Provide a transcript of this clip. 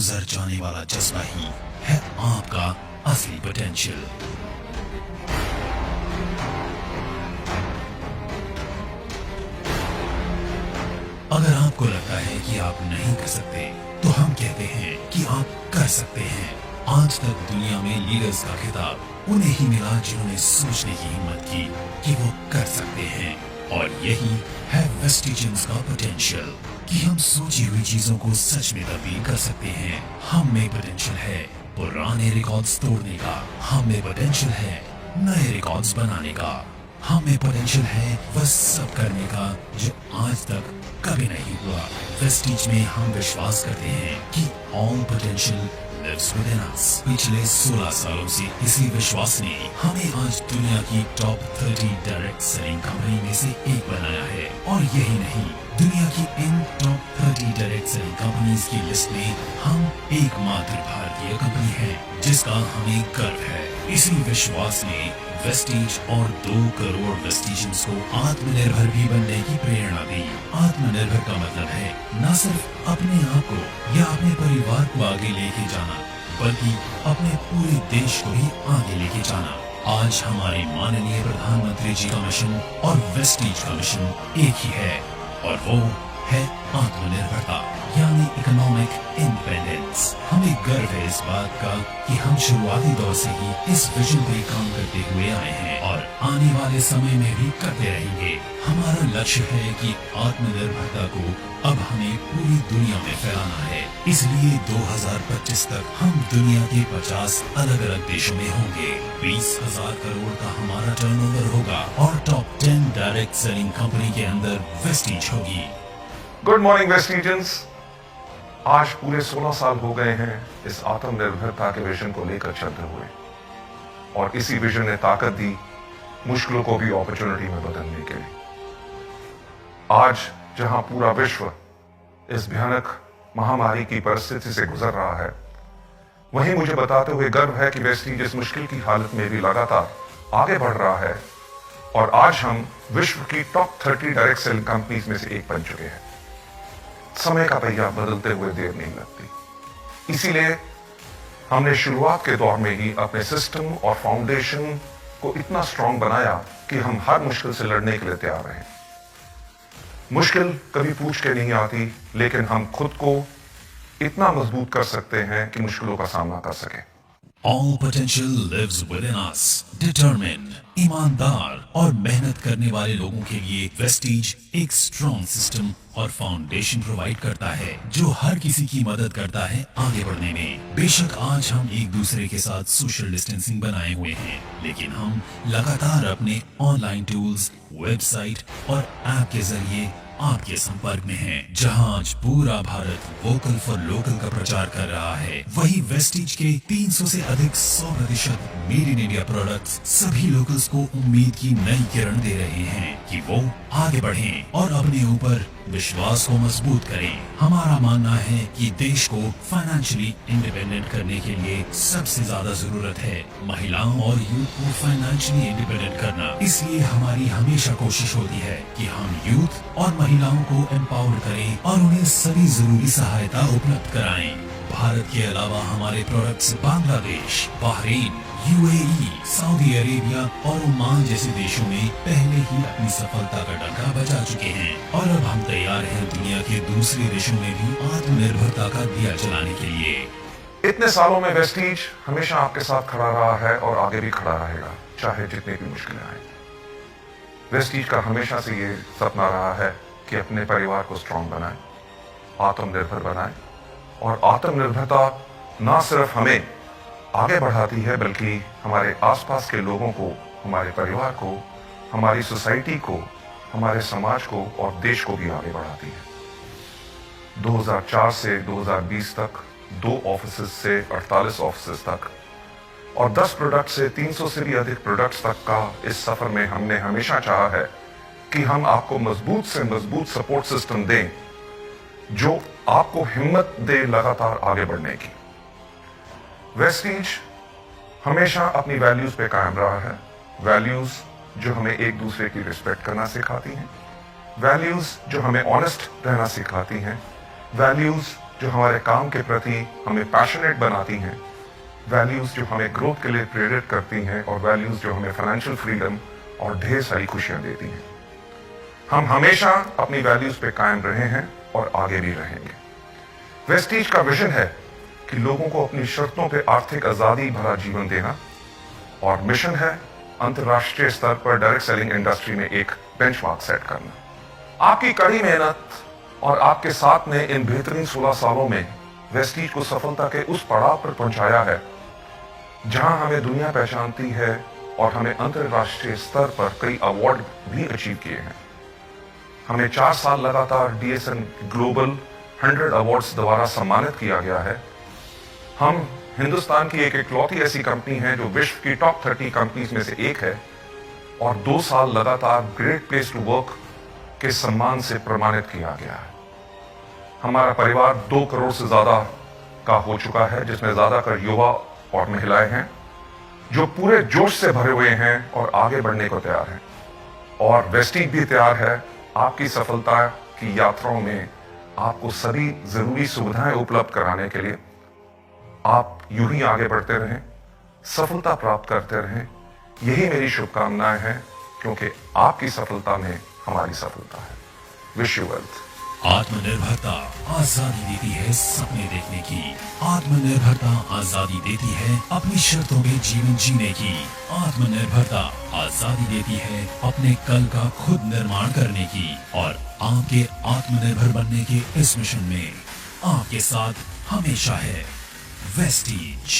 गुजर जाने वाला जज्बा ही है आपका असली पोटेंशियल। अगर आपको लगता है कि आप नहीं कर सकते, तो हम कहते हैं कि आप कर सकते हैं। आज तक दुनिया में लीडर्स का खिताब उन्हें ही मिला जिन्होंने सोचने की हिम्मत की कि वो कर सकते हैं। और यही है वेस्टिजेंस का पोटेंशियल, कि हम सोची हुई चीजों को सच में तब्दील कर सकते हैं। हम में पोटेंशियल है पुराने रिकॉर्ड्स तोड़ने का, हम में पोटेंशियल है नए रिकॉर्ड्स बनाने का, हम में पोटेंशियल है वह सब करने का जो आज तक कभी नहीं हुआ। वेस्टीज में हम विश्वास करते हैं कि all potential lives within us। पिछले 16 सालों से इसी विश्वास ने हमें आज दुनिया की टॉप 30 डायरेक्ट सेलिंग कंपनी में से एक बनाया है। और यही नहीं, दुनिया की इन टॉप 30 डायरेक्ट सेलिंग कंपनीज की लिस्ट में हम एकमात्र भारतीय कंपनी है जिसका हमें गर्व है। इसी विश्वास ने वेस्टीज और 2 करोड़ वेस्टिजियंस को आत्मनिर्भर भी बनने की प्रेरणा दी। आत्मनिर्भर का मतलब है न सिर्फ अपने आप को या अपने परिवार को आगे लेके जाना, बल्कि अपने पूरे देश को भी आगे लेके जाना। आज हमारे माननीय प्रधानमंत्री जी का मिशन और वेस्टीज का मिशन एक ही है, और वो है आत्मनिर्भरता, यानी इकोनॉमिक इंडिपेंडेंस। हमें गर्व है इस बात का कि हम शुरुआती दौर से ही इस विजन पे काम करते हुए आए हैं और आने वाले समय में भी करते रहेंगे। हमारा लक्ष्य है कि आत्मनिर्भरता को अब हमें पूरी दुनिया में फैलाना है। इसलिए 2025 तक हम दुनिया के 50 अलग अलग देशों में होंगे। 20,000 करोड़ का हमारा टर्नओवर होगा और टॉप 10 डायरेक्ट सेलिंग कंपनी के अंदर वेस्टीज होगी। Good morning Vestigians. आज पूरे 16 साल हो गए हैं इस आत्मनिर्भरता के विजन को लेकर चलते हुए, और इसी विजन ने ताकत दी मुश्किलों को भी अपॉर्चुनिटी में बदलने के लिए। आज जहां पूरा विश्व इस भयानक महामारी की परिस्थिति से गुजर रहा है, वहीं मुझे बताते हुए गर्व है कि वेस्टीज इस मुश्किल की हालत में भी लगातार आगे बढ़ रहा है, और आज हम विश्व की टॉप 30 डायरेक्ट सेलिंग कंपनीज में से एक बन चुके हैं। समय का पहिया बदलते हुए देर नहीं लगती, इसीलिए हमने शुरुआत के दौर में ही अपने सिस्टम और फाउंडेशन को इतना स्ट्रांग बनाया कि हम हर मुश्किल से लड़ने के लिए तैयार हैं। मुश्किल कभी पूछ के नहीं आती, लेकिन हम खुद को इतना मजबूत कर सकते हैं कि मुश्किलों का सामना कर सकें। All potential lives within us। Determined, ईमानदार और मेहनत करने वाले लोगों के लिए वेस्टीज एक स्ट्रॉन्ग सिस्टम और फाउंडेशन प्रोवाइड करता है जो हर किसी की मदद करता है आगे बढ़ने में। बेशक आज हम एक दूसरे के साथ सोशल डिस्टेंसिंग बनाए हुए हैं, लेकिन हम लगातार अपने ऑनलाइन टूल्स, वेबसाइट और ऐप के जरिए आपके संपर्क में हैं। जहां आज पूरा भारत वोकल फॉर लोकल का प्रचार कर रहा है, वही वेस्टीज के 300 से अधिक 100% मेड इन इंडिया प्रोडक्ट्स सभी लोकल्स को उम्मीद की नई किरण दे रहे हैं कि वो आगे बढ़ें और अपने ऊपर विश्वास को मजबूत करें। हमारा मानना है कि देश को फाइनेंशियली इंडिपेंडेंट करने के लिए सबसे ज्यादा जरूरत है महिलाओं और यूथ को फाइनेंशियली इंडिपेंडेंट करना। इसलिए हमारी हमेशा कोशिश होती है कि हम यूथ और महिलाओं को एम्पावर करें और उन्हें सभी जरूरी सहायता उपलब्ध कराएं। भारत के अलावा हमारे products Bangladesh, Bahrain, UAE, Saudi Arabia और ओमान जैसे देशों में पहले ही अपनी सफलता का डंका बजा चुके हैं, और अब हम तैयार हैं दुनिया के दूसरे देशों में भी आत्मनिर्भरता का दिया जलाने के लिए। इतने सालों में वेस्टीज हमेशा आपके साथ खड़ा रहा है और आगे भी खड़ा रहेगा, चाहे जितनी भी मुश्किलें आए। वेस्टीज का हमेशा से ये सपना रहा है कि अपने परिवार को स्ट्रांग बनाए, आत्मनिर्भर बनाए, और आत्मनिर्भरता ना सिर्फ हमें आगे बढ़ाती है बल्कि हमारे आसपास के लोगों को, हमारे परिवार को, हमारी सोसाइटी को, हमारे समाज को और देश को भी आगे बढ़ाती है। 2004 से 2020 तक 2 ऑफिसेज से 48 ऑफिसेज तक और 10 प्रोडक्ट से 300 से भी अधिक प्रोडक्ट्स तक का इस सफर में हमने हमेशा चाहा है कि हम आपको मजबूत से मजबूत सपोर्ट सिस्टम दें जो आपको हिम्मत दे लगातार आगे बढ़ने की। वेस्टीज हमेशा अपनी वैल्यूज पे कायम रहा है, वैल्यूज जो हमें एक दूसरे की रिस्पेक्ट करना सिखाती हैं, वैल्यूज जो हमें ऑनेस्ट रहना सिखाती हैं, वैल्यूज जो हमारे काम के प्रति हमें पैशनेट बनाती हैं, वैल्यूज जो हमें ग्रोथ के लिए प्रेरित करती हैं और वैल्यूज जो हमें फाइनेंशियल फ्रीडम और ढेर सारी खुशियां देती हैं। हम हमेशा अपनी वैल्यूज पे कायम रहे हैं और आगे भी रहेंगे। वेस्टीज का विजन है कि लोगों को अपनी शर्तों पे आर्थिक आजादी भरा जीवन देना, और मिशन है अंतर्राष्ट्रीय स्तर पर डायरेक्ट सेलिंग इंडस्ट्री में एक बेंचमार्क सेट करना। आपकी कड़ी मेहनत और आपके साथ ने इन बेहतरीन 16 सालों में वेस्टीज को सफलता के उस पड़ाव पर पहुंचाया है जहां हमें दुनिया पहचानती है और हमें अंतर्राष्ट्रीय स्तर पर कई अवार्ड भी अचीव किए हैं। हमें 4 साल लगातार DSN ग्लोबल 100 अवार्ड्स द्वारा सम्मानित किया गया है। हम हिंदुस्तान की एक इकलौती ऐसी कंपनी है जो विश्व की टॉप 30 कंपनीज में से एक है, और 2 साल लगातार ग्रेट प्लेस टू वर्क के सम्मान से प्रमाणित किया गया है। हमारा परिवार 2 करोड़ से ज्यादा का हो चुका है, जिसमें ज्यादातर युवा और महिलाएं हैं जो पूरे जोश से भरे हुए हैं और आगे बढ़ने को तैयार हैं। और वेस्टीज भी तैयार है आपकी सफलता की यात्राओं में आपको सभी जरूरी सुविधाएं उपलब्ध कराने के लिए। आप यूं ही आगे बढ़ते रहें, सफलता प्राप्त करते रहें, यही मेरी शुभकामनाएं हैं, क्योंकि आपकी सफलता में हमारी सफलता है। Wish you wealth. आत्मनिर्भरता आजादी देती है सपने देखने की। आत्मनिर्भरता आजादी देती है अपनी शर्तों में जीवन जीने की। आत्मनिर्भरता आजादी देती है अपने कल का खुद निर्माण करने की। और आपके आत्मनिर्भर बनने के इस मिशन में आपके साथ हमेशा है वेस्टीज।